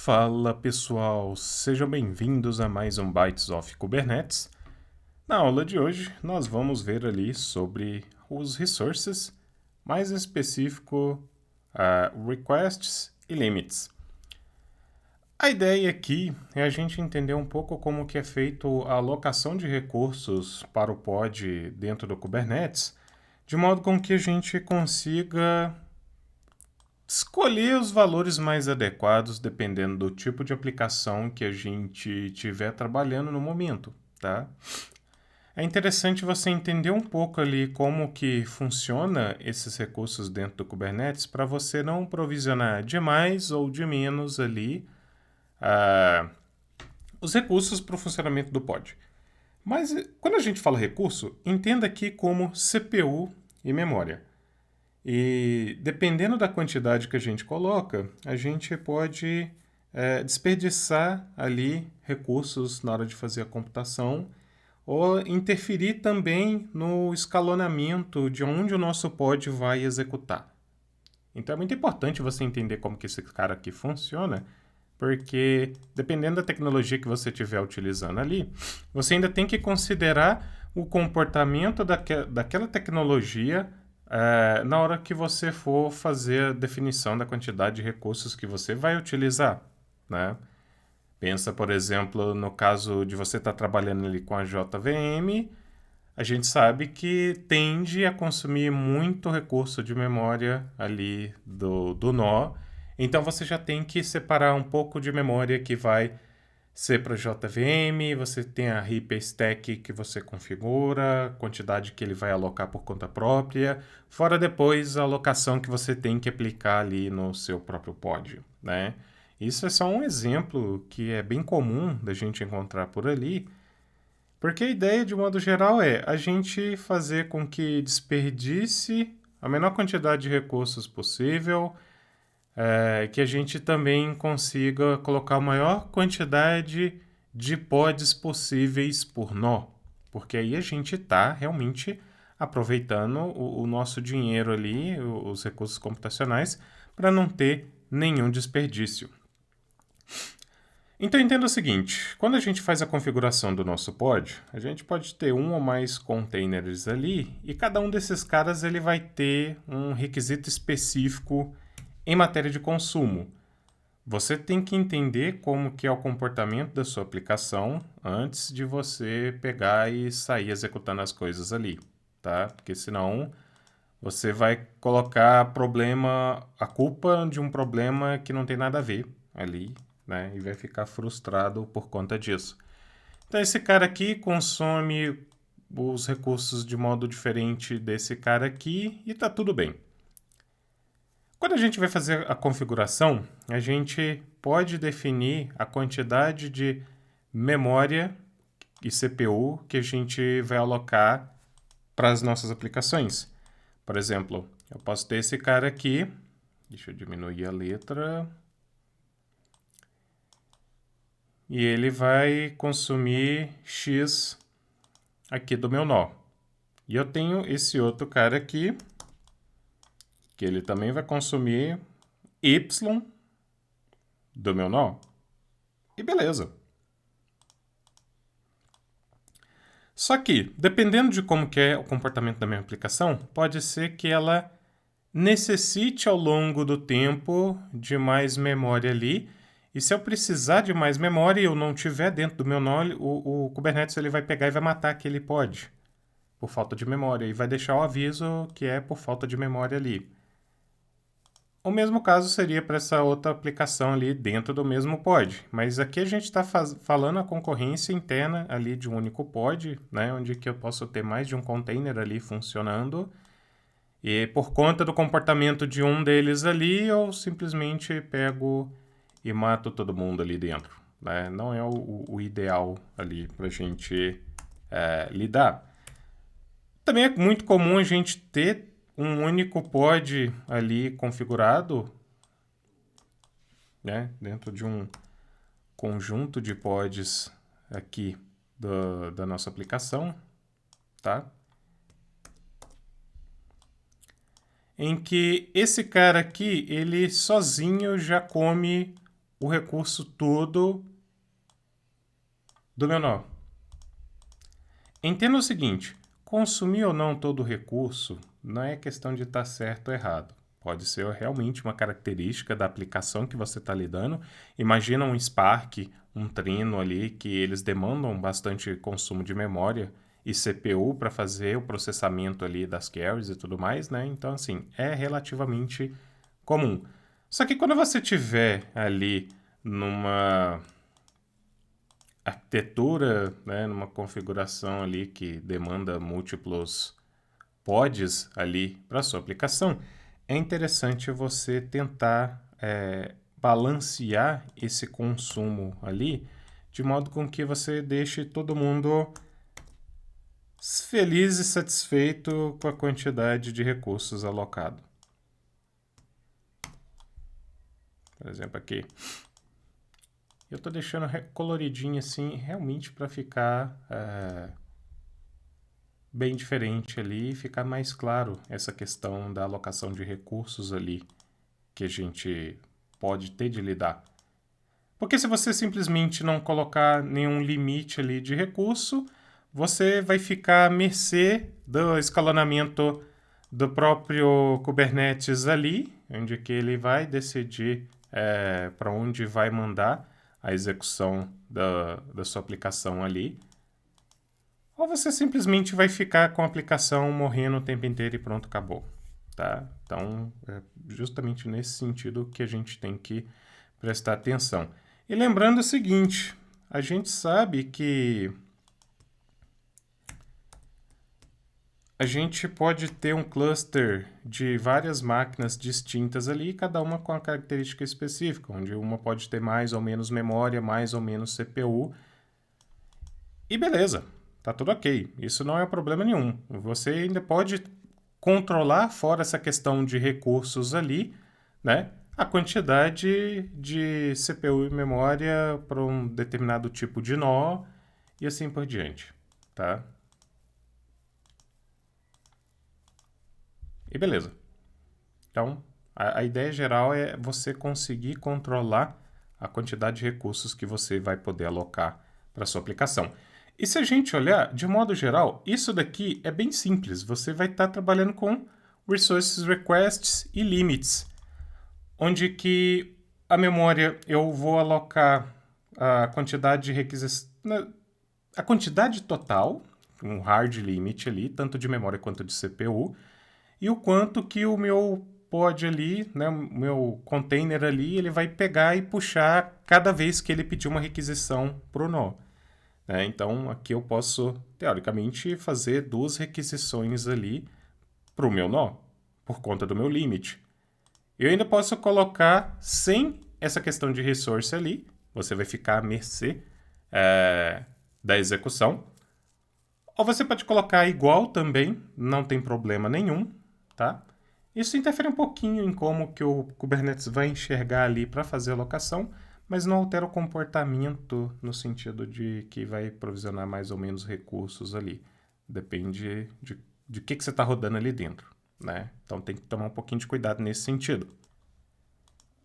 Fala pessoal, sejam bem-vindos a mais um Bytes of Kubernetes. Na aula de hoje nós vamos ver ali sobre os resources, mais em específico requests e limits. A ideia aqui é a gente entender um pouco como que é feito a alocação de recursos para o pod dentro do Kubernetes, de modo com que a gente consiga escolher os valores mais adequados dependendo do tipo de aplicação que a gente estiver trabalhando no momento, tá? É interessante você entender um pouco ali como que funciona esses recursos dentro do Kubernetes para você não provisionar de mais ou de menos ali os recursos para o funcionamento do pod. Mas quando a gente fala recurso, entenda aqui como CPU e memória. E dependendo da quantidade que a gente coloca, a gente pode desperdiçar ali recursos na hora de fazer a computação ou interferir também no escalonamento de onde o nosso pod vai executar. Então é muito importante você entender como que esse cara aqui funciona, porque dependendo da tecnologia que você estiver utilizando ali, você ainda tem que considerar o comportamento daquela tecnologia na hora que você for fazer a definição da quantidade de recursos que você vai utilizar, né? Pensa, por exemplo, no caso de você estar trabalhando ali com a JVM, a gente sabe que tende a consumir muito recurso de memória ali do nó, então você já tem que separar um pouco de memória que vai ser para JVM, você tem a RIP stack que você configura, a quantidade que ele vai alocar por conta própria, fora depois a alocação que você tem que aplicar ali no seu próprio pod, né? Isso é só um exemplo que é bem comum da gente encontrar por ali, porque a ideia, de modo geral, é a gente fazer com que desperdice a menor quantidade de recursos possível, que a gente também consiga colocar a maior quantidade de pods possíveis por nó, porque aí a gente está realmente aproveitando o nosso dinheiro ali, os recursos computacionais, para não ter nenhum desperdício. Então entenda o seguinte, quando a gente faz a configuração do nosso pod, a gente pode ter um ou mais containers ali, e cada um desses caras ele vai ter um requisito específico em matéria de consumo. Você tem que entender como que é o comportamento da sua aplicação antes de você pegar e sair executando as coisas ali, tá? Porque senão você vai colocar a culpa de um problema que não tem nada a ver ali, né? E vai ficar frustrado por conta disso. Então esse cara aqui consome os recursos de modo diferente desse cara aqui e tá tudo bem. Quando a gente vai fazer a configuração, a gente pode definir a quantidade de memória e CPU que a gente vai alocar para as nossas aplicações. Por exemplo, eu posso ter esse cara aqui, deixa eu diminuir a letra, e ele vai consumir X aqui do meu nó. E eu tenho esse outro cara aqui, que ele também vai consumir Y do meu nó. E beleza. Só que, dependendo de como que é o comportamento da minha aplicação, pode ser que ela necessite ao longo do tempo de mais memória ali. E se eu precisar de mais memória e eu não tiver dentro do meu nó, o Kubernetes ele vai pegar e vai matar aquele pod por falta de memória e vai deixar o aviso que é por falta de memória ali. O mesmo caso seria para essa outra aplicação ali dentro do mesmo pod, mas aqui a gente está falando a concorrência interna ali de um único pod, né, onde que eu posso ter mais de um container ali funcionando, e por conta do comportamento de um deles ali, eu simplesmente pego e mato todo mundo ali dentro, né? Não é o ideal ali para a gente lidar. Também é muito comum a gente ter um único pod ali configurado, né, dentro de um conjunto de pods aqui da nossa aplicação, tá? Em que esse cara aqui, ele sozinho já come o recurso todo do meu nó. Entenda o seguinte, consumir ou não todo o recurso não é questão de estar certo ou errado. Pode ser realmente uma característica da aplicação que você está lidando. Imagina um Spark, um Trino ali, que eles demandam bastante consumo de memória e CPU para fazer o processamento ali das queries e tudo mais, né? Então, assim, é relativamente comum. Só que quando você tiver ali numa arquitetura, né, numa configuração ali que demanda múltiplos pods ali para sua aplicação, é interessante você tentar balancear esse consumo ali de modo com que você deixe todo mundo feliz e satisfeito com a quantidade de recursos alocado. Por exemplo, aqui. Eu estou deixando coloridinho assim, realmente para ficar bem diferente ali e ficar mais claro essa questão da alocação de recursos ali que a gente pode ter de lidar. Porque se você simplesmente não colocar nenhum limite ali de recurso, você vai ficar à mercê do escalonamento do próprio Kubernetes ali, onde que ele vai decidir para onde vai mandar a execução da sua aplicação ali. Ou você simplesmente vai ficar com a aplicação morrendo o tempo inteiro e pronto, acabou. Tá? Então, é justamente nesse sentido que a gente tem que prestar atenção. E lembrando o seguinte, a gente sabe que a gente pode ter um cluster de várias máquinas distintas ali, cada uma com uma característica específica, onde uma pode ter mais ou menos memória, mais ou menos CPU. E beleza, tá tudo ok. Isso não é problema nenhum. Você ainda pode controlar, fora essa questão de recursos ali, né, a quantidade de CPU e memória para um determinado tipo de nó e assim por diante, tá? E beleza. Então, a ideia geral é você conseguir controlar a quantidade de recursos que você vai poder alocar para sua aplicação. E se a gente olhar, de modo geral, isso daqui é bem simples. Você vai estar trabalhando com Resources Requests e Limits, onde que a memória eu vou alocar a quantidade de requisições, a quantidade total, um hard limit ali, tanto de memória quanto de CPU, e o quanto que o meu pod ali, né, o meu container ali, ele vai pegar e puxar cada vez que ele pedir uma requisição para o nó. Então, aqui eu posso, teoricamente, fazer 2 requisições ali para o meu nó, por conta do meu limite. Eu ainda posso colocar sem essa questão de resource ali, você vai ficar à mercê da execução. Ou você pode colocar igual também, não tem problema nenhum, tá? Isso interfere um pouquinho em como que o Kubernetes vai enxergar ali para fazer a alocação, mas não altera o comportamento no sentido de que vai provisionar mais ou menos recursos ali. Depende de que você está rodando ali dentro, né? Então tem que tomar um pouquinho de cuidado nesse sentido.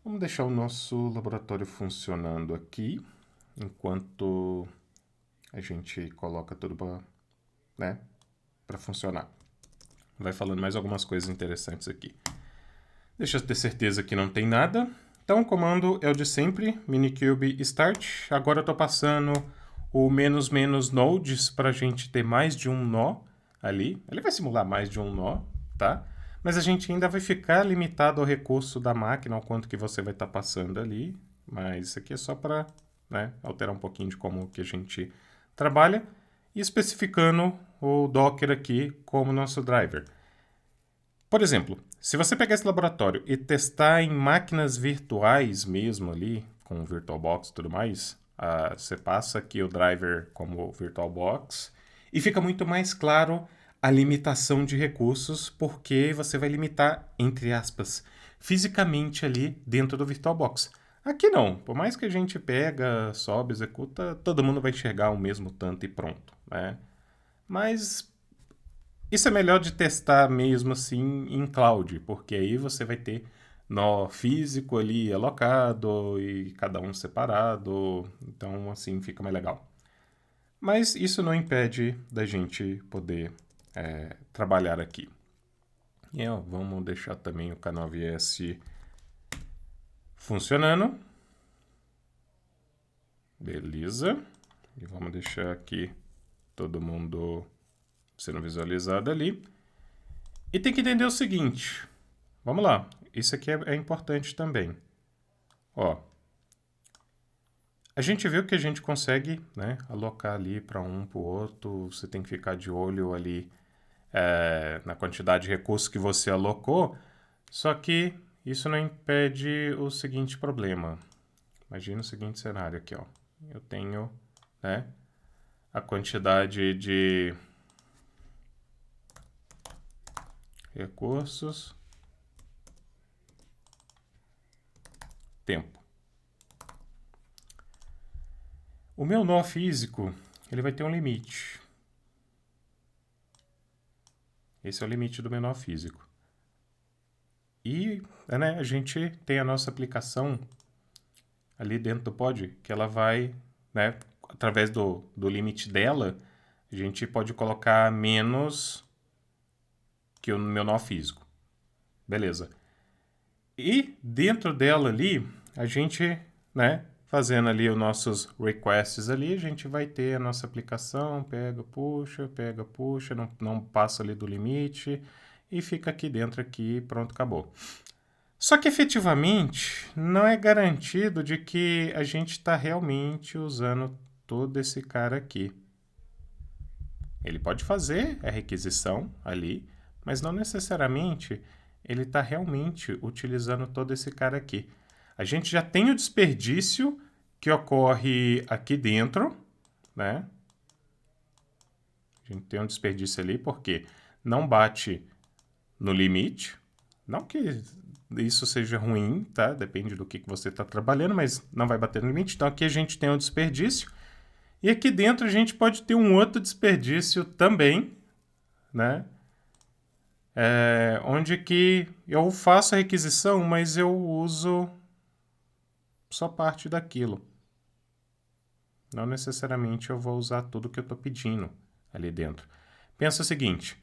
Vamos deixar o nosso laboratório funcionando aqui, enquanto a gente coloca tudo para funcionar. Vai falando mais algumas coisas interessantes aqui. Deixa eu ter certeza que não tem nada. Então, o comando é o de sempre, minikube start. Agora eu estou passando o -- nodes para a gente ter mais de um nó ali. Ele vai simular mais de um nó, tá? Mas a gente ainda vai ficar limitado ao recurso da máquina, ao quanto que você vai estar passando ali. Mas isso aqui é só para alterar um pouquinho de como que a gente trabalha. E especificando o Docker aqui como nosso driver. Por exemplo, se você pegar esse laboratório e testar em máquinas virtuais mesmo ali, com VirtualBox e tudo mais, você passa aqui o driver como VirtualBox e fica muito mais claro a limitação de recursos, porque você vai limitar, entre aspas, fisicamente ali dentro do VirtualBox. Aqui não, por mais que a gente pega, sobe, executa, todo mundo vai enxergar o mesmo tanto e pronto, né? Mas isso é melhor de testar mesmo assim em cloud, porque aí você vai ter nó físico ali alocado e cada um separado. Então, assim, fica mais legal. Mas isso não impede da gente poder trabalhar aqui. E vamos deixar também o K9S funcionando. Beleza. E vamos deixar aqui todo mundo sendo visualizado ali. E tem que entender o seguinte. Vamos lá. Isso aqui é importante também. Ó. A gente viu que a gente consegue, né, alocar ali para um para o outro. Você tem que ficar de olho ali na quantidade de recursos que você alocou. Só que isso não impede o seguinte problema. Imagina o seguinte cenário aqui, ó. Eu tenho, né, a quantidade de recursos, tempo. O meu nó físico, ele vai ter um limite. Esse é o limite do meu nó físico. E, né, a gente tem a nossa aplicação ali dentro do pod, que ela vai, né, através do limite dela, a gente pode colocar menos que o meu nó físico. Beleza. E dentro dela ali, a gente, né, fazendo ali os nossos requests ali, a gente vai ter a nossa aplicação, pega, puxa, não passa ali do limite e fica aqui dentro aqui, pronto, acabou. Só que efetivamente não é garantido de que a gente está realmente usando todo esse cara aqui. Ele pode fazer a requisição ali, mas não necessariamente ele está realmente utilizando todo esse cara aqui. A gente já tem o desperdício que ocorre aqui dentro, né? A gente tem um desperdício ali porque não bate no limite. Não que isso seja ruim, tá? Depende do que você está trabalhando, mas não vai bater no limite. Então aqui a gente tem um desperdício. E aqui dentro a gente pode ter um outro desperdício também, né? Onde que eu faço a requisição, mas eu uso só parte daquilo. Não necessariamente eu vou usar tudo que eu estou pedindo ali dentro. Pensa o seguinte,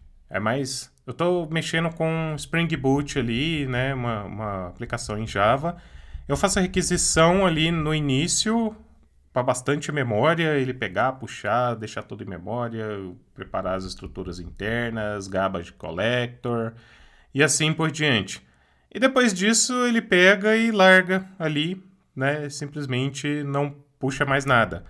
eu estou mexendo com Spring Boot ali, né, uma aplicação em Java. Eu faço a requisição ali no início para bastante memória, ele pegar, puxar, deixar tudo em memória, preparar as estruturas internas, garbage collector e assim por diante. E depois disso ele pega e larga ali, né, simplesmente não puxa mais nada.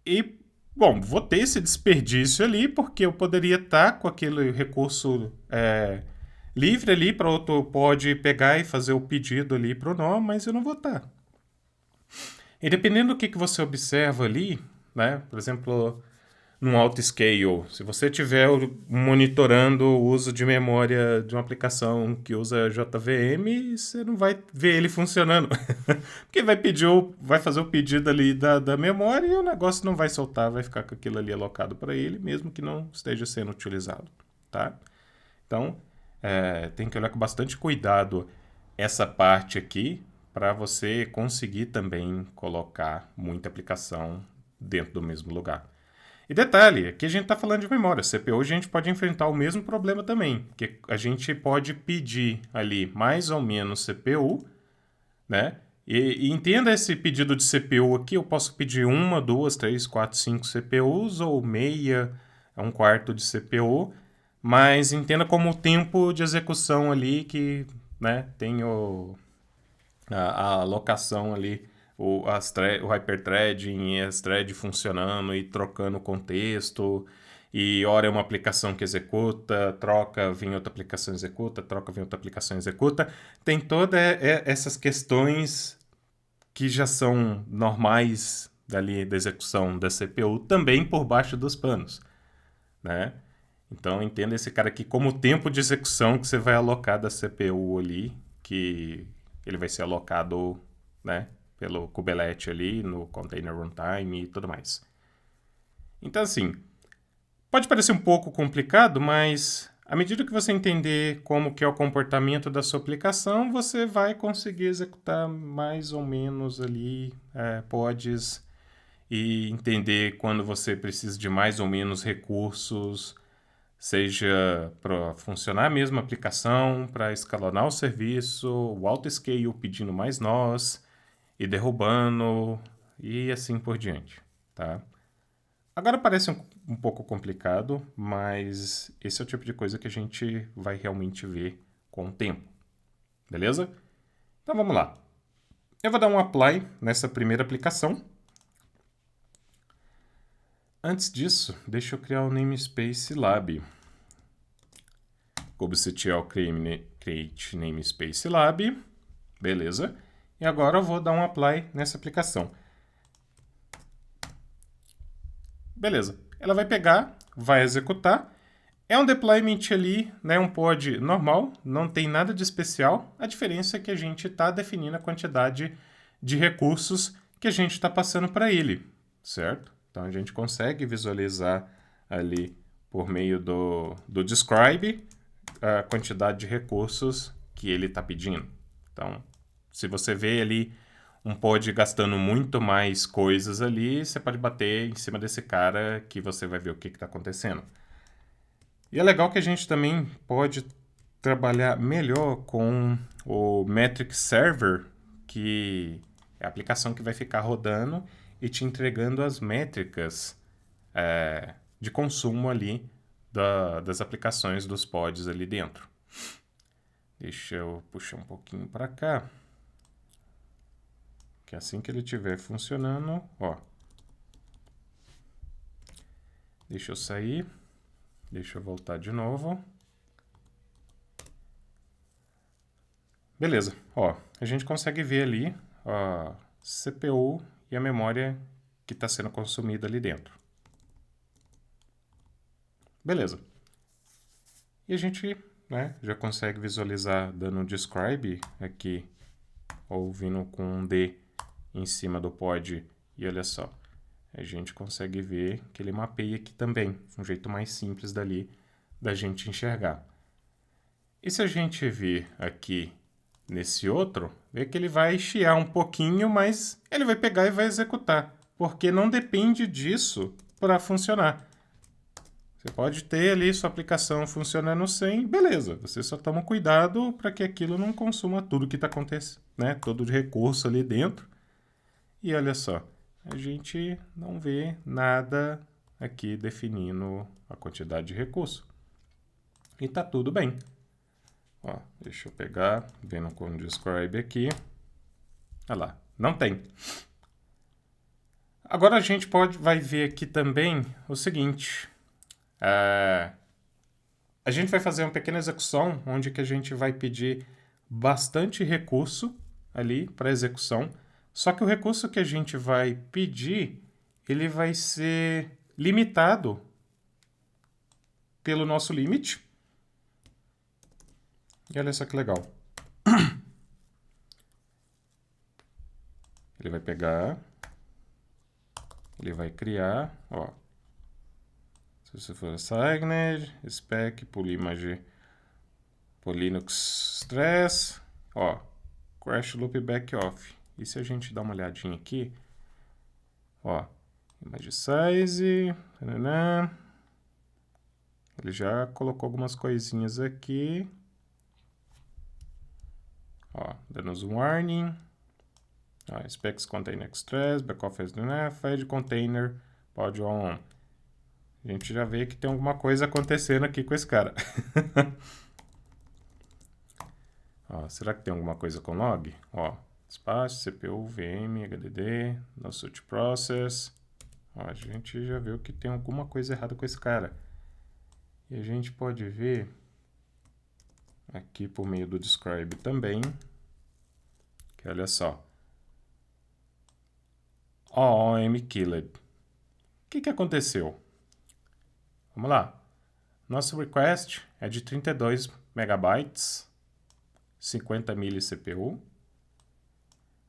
E, bom, vou ter esse desperdício ali, porque eu poderia estar com aquele recurso livre ali para outro pod pegar e fazer o pedido ali para o nó, mas eu não vou estar. E dependendo do que você observa ali, né, por exemplo, num autoscale, se você estiver monitorando o uso de memória de uma aplicação que usa JVM, você não vai ver ele funcionando. Porque vai fazer o pedido ali da memória e o negócio não vai soltar, vai ficar com aquilo ali alocado para ele, mesmo que não esteja sendo utilizado. Tá? Então, tem que olhar com bastante cuidado essa parte aqui para você conseguir também colocar muita aplicação dentro do mesmo lugar. E detalhe, aqui a gente está falando de memória. CPU a gente pode enfrentar o mesmo problema também, que a gente pode pedir ali mais ou menos CPU, né? E entenda esse pedido de CPU aqui, eu posso pedir 1, 2, 3, 4, 5 CPUs ou meia, um quarto de CPU, mas entenda como o tempo de execução ali que, né, tem a alocação ali, o hyperthreading e as threads funcionando e trocando contexto, e hora é uma aplicação que executa, troca, vem outra aplicação executa, troca, vem outra aplicação executa. Tem todas essas questões que já são normais dali da execução da CPU também por baixo dos panos, né? Então entenda esse cara aqui como o tempo de execução que você vai alocar da CPU ali, que ele vai ser alocado, né, pelo Kubernetes ali no Container Runtime e tudo mais. Então assim, pode parecer um pouco complicado, mas À medida que você entender como que é o comportamento da sua aplicação, você vai conseguir executar mais ou menos ali pods e entender quando você precisa de mais ou menos recursos, seja para funcionar a mesma aplicação, para escalonar o serviço, o auto-scale pedindo mais nós e derrubando e assim por diante, tá? Agora parece um pouco complicado, mas esse é o tipo de coisa que a gente vai realmente ver com o tempo, beleza? Então vamos lá. Eu vou dar um apply nessa primeira aplicação. Antes disso, deixa eu criar o namespace lab. kubectl create namespace lab. Beleza. E agora eu vou dar um apply nessa aplicação. Beleza. Ela vai pegar, vai executar. É um deployment ali, né, um pod normal, não tem nada de especial. A diferença é que a gente está definindo a quantidade de recursos que a gente está passando para ele, certo? Então a gente consegue visualizar ali por meio do describe a quantidade de recursos que ele está pedindo. Então, se você vê ali um pod gastando muito mais coisas ali, você pode bater em cima desse cara que você vai ver o que está acontecendo. E é legal que a gente também pode trabalhar melhor com o Metric Server, que é a aplicação que vai ficar rodando e te entregando as métricas de consumo ali das aplicações dos pods ali dentro. Deixa eu puxar um pouquinho para cá. Que assim que ele estiver funcionando, ó. Deixa eu sair. Deixa eu voltar de novo. Beleza, ó, a gente consegue ver ali a CPU e a memória que está sendo consumida ali dentro. Beleza. E a gente, né, já consegue visualizar dando um describe aqui, ou vindo com um D em cima do pod, e olha só, a gente consegue ver que ele mapeia aqui também, um jeito mais simples dali da gente enxergar. E se a gente vir aqui nesse outro, vê que ele vai chiar um pouquinho, mas ele vai pegar e vai executar, porque não depende disso para funcionar. Você pode ter ali sua aplicação funcionando sem, beleza, você só toma cuidado para que aquilo não consuma tudo que está acontecendo, né? Todo o recurso ali dentro. E olha só, a gente não vê nada aqui definindo a quantidade de recurso. E tá tudo bem. Ó, deixa eu pegar, vendo com o describe aqui. Olha lá, não tem. Agora a gente vai ver aqui também o seguinte. A gente vai fazer uma pequena execução, onde que a gente vai pedir bastante recurso ali para execução. Só que o recurso que a gente vai pedir, ele vai ser limitado pelo nosso limite. E olha só que legal. Ele vai pegar, ele vai criar, ó. Se você for assigned, spec, polimage, polinux stress, ó, crash loop back off. E se a gente dá uma olhadinha aqui, ó, image size, tanana, ele já colocou algumas coisinhas aqui, ó, dando os warning, ó, specs container stress, back office fed container, pod on. A gente já vê que tem alguma coisa acontecendo aqui com esse cara. Ó, será que tem alguma coisa com log? Ó, espaço, CPU, VM, HDD, no such process. Ó, a gente já viu que tem alguma coisa errada com esse cara. E a gente pode ver aqui por meio do describe também, que olha só. OM killed. O que aconteceu? Vamos lá. Nosso request é de 32 megabytes, 50 mili CPU.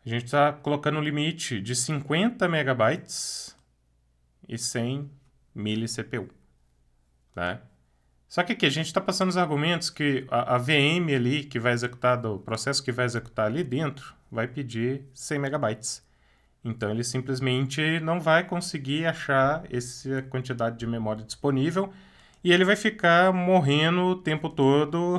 A gente está colocando um limite de 50 megabytes e 100 mili CPU, né? Só que aqui a gente está passando os argumentos que a VM ali, que vai executar, do processo que vai executar ali dentro, vai pedir 100 megabytes. Então ele simplesmente não vai conseguir achar essa quantidade de memória disponível e ele vai ficar morrendo o tempo todo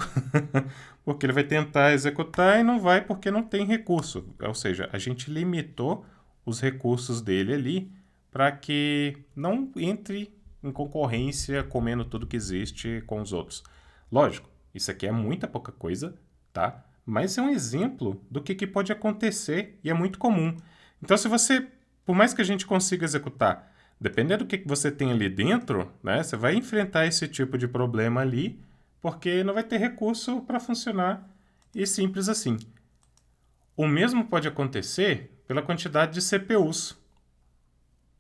porque ele vai tentar executar e não vai porque não tem recurso. Ou seja, a gente limitou os recursos dele ali para que não entre em concorrência comendo tudo que existe com os outros. Lógico, isso aqui é muita pouca coisa, tá? Mas é um exemplo do que pode acontecer e é muito comum. Então, se você, por mais que a gente consiga executar, dependendo do que você tem ali dentro, né, você vai enfrentar esse tipo de problema ali, porque não vai ter recurso para funcionar e simples assim. O mesmo pode acontecer pela quantidade de CPUs.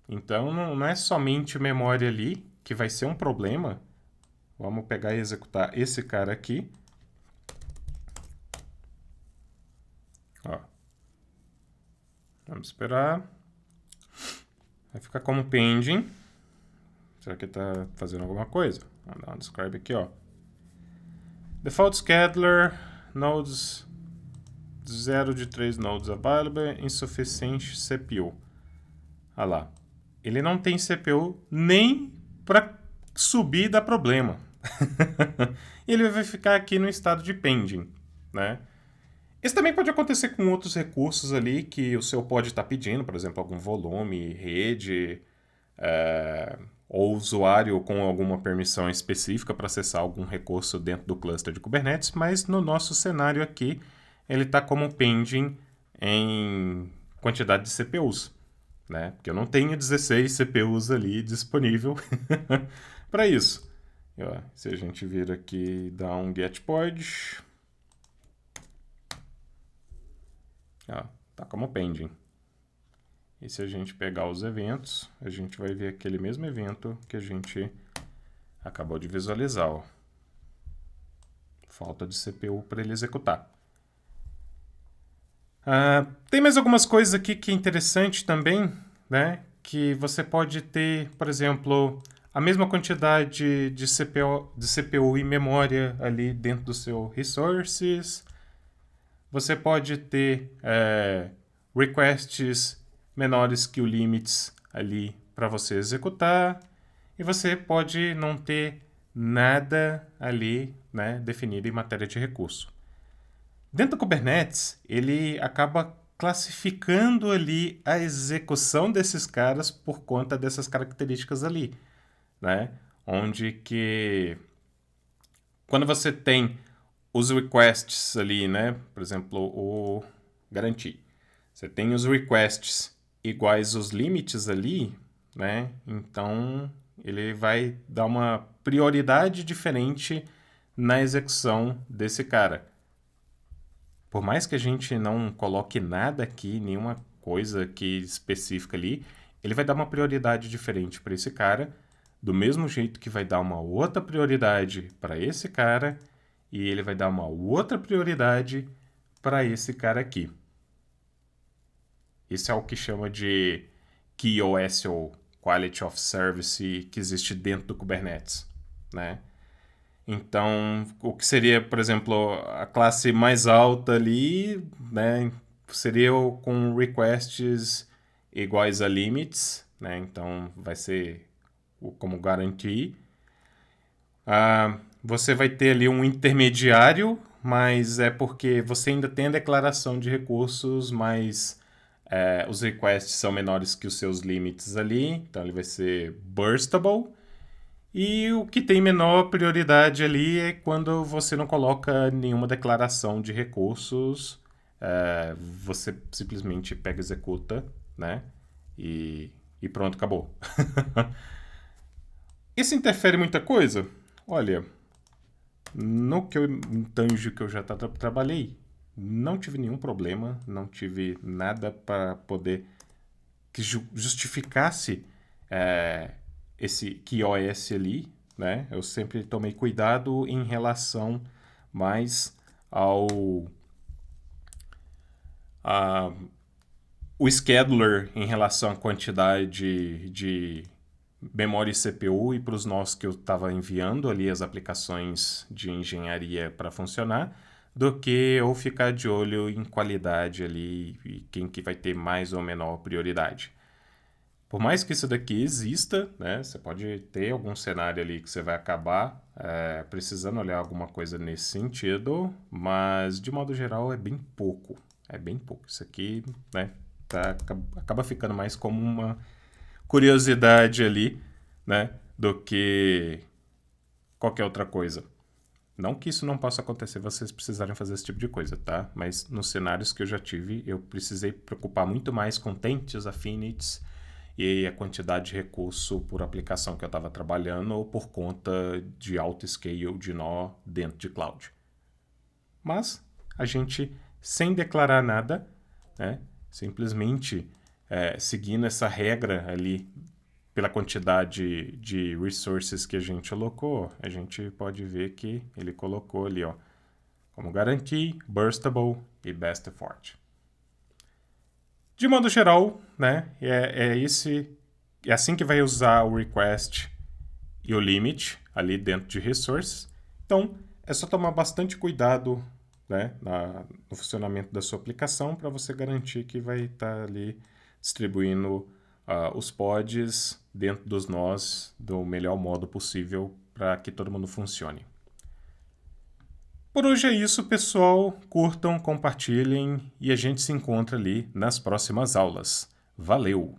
Então, não é somente memória ali que vai ser um problema. Vamos pegar e executar esse cara aqui. Ó. Vamos esperar. Vai ficar como pending. Será que está fazendo alguma coisa? Vamos dar um describe aqui, ó. Default scheduler, nodes 0 de 3 nodes available, insuficiente CPU. Olha lá. Ele não tem CPU nem para subir e dar problema. Ele vai ficar aqui no estado de pending, né? Isso também pode acontecer com outros recursos ali que o seu pod está pedindo, por exemplo, algum volume, rede, ou usuário com alguma permissão específica para acessar algum recurso dentro do cluster de Kubernetes, mas no nosso cenário aqui, ele está como pending em quantidade de CPUs, né? Porque eu não tenho 16 CPUs ali disponível para isso. E, ó, se a gente vir aqui e dar um get pod, ó, tá como pending. E se a gente pegar os eventos, a gente vai ver aquele mesmo evento que a gente acabou de visualizar. Ó. Falta de CPU para ele executar. Tem mais algumas coisas aqui que é interessante também, né? Que você pode ter, por exemplo, a mesma quantidade de CPU e memória ali dentro do seu resources. Você pode ter requests menores que o limits ali para você executar. E você pode não ter nada ali, né, definido em matéria de recurso. Dentro do Kubernetes, ele acaba classificando ali a execução desses caras por conta dessas características ali, né? Onde que quando você tem os requests ali, né? Por exemplo, o garantir. Você tem os requests iguais aos limites ali, né? Então, ele vai dar uma prioridade diferente na execução desse cara. Por mais que a gente não coloque nada aqui, nenhuma coisa aqui específica ali, ele vai dar uma prioridade diferente para esse cara, do mesmo jeito que vai dar uma outra prioridade para esse cara, e ele vai dar uma outra prioridade para esse cara aqui. Isso é o que chama de QoS, ou Quality of Service, que existe dentro do Kubernetes, né? Então, o que seria, por exemplo, a classe mais alta ali, né, seria com requests iguais a limits, né? Então, vai ser como guarantee. Você vai ter ali um intermediário, mas é porque você ainda tem a declaração de recursos, mas os requests são menores que os seus limites ali, então ele vai ser burstable. E o que tem menor prioridade ali é quando você não coloca nenhuma declaração de recursos, você simplesmente pega e executa, né? E pronto, acabou. Isso interfere muita coisa? Olha, no tanjo que eu já trabalhei, não tive nenhum problema, não tive nada para poder que justificasse esse QoS ali, né? Eu sempre tomei cuidado em relação mais ao o scheduler em relação à quantidade de memória e CPU e para os nós que eu estava enviando ali as aplicações de engenharia para funcionar, do que eu ficar de olho em qualidade ali e quem que vai ter mais ou menor prioridade. Por mais que isso daqui exista, né, você pode ter algum cenário ali que você vai acabar precisando olhar alguma coisa nesse sentido, mas de modo geral é bem pouco. É bem pouco. Isso aqui, né, acaba ficando mais como uma curiosidade ali, né, do que qualquer outra coisa. Não que isso não possa acontecer vocês precisarem fazer esse tipo de coisa, tá? Mas nos cenários que eu já tive, eu precisei preocupar muito mais com tentes, affinities e a quantidade de recurso por aplicação que eu estava trabalhando ou por conta de auto-scale de nó dentro de cloud. Mas a gente, sem declarar nada, né, simplesmente seguindo essa regra ali pela quantidade de resources que a gente alocou, a gente pode ver que ele colocou ali, ó, como guarantee, burstable e best effort. De modo geral, né, é assim que vai usar o request e o limit ali dentro de resources. Então, é só tomar bastante cuidado, né, no funcionamento da sua aplicação para você garantir que vai estar ali distribuindo os pods dentro dos nós do melhor modo possível para que todo mundo funcione. Por hoje é isso, pessoal. Curtam, compartilhem e a gente se encontra ali nas próximas aulas. Valeu!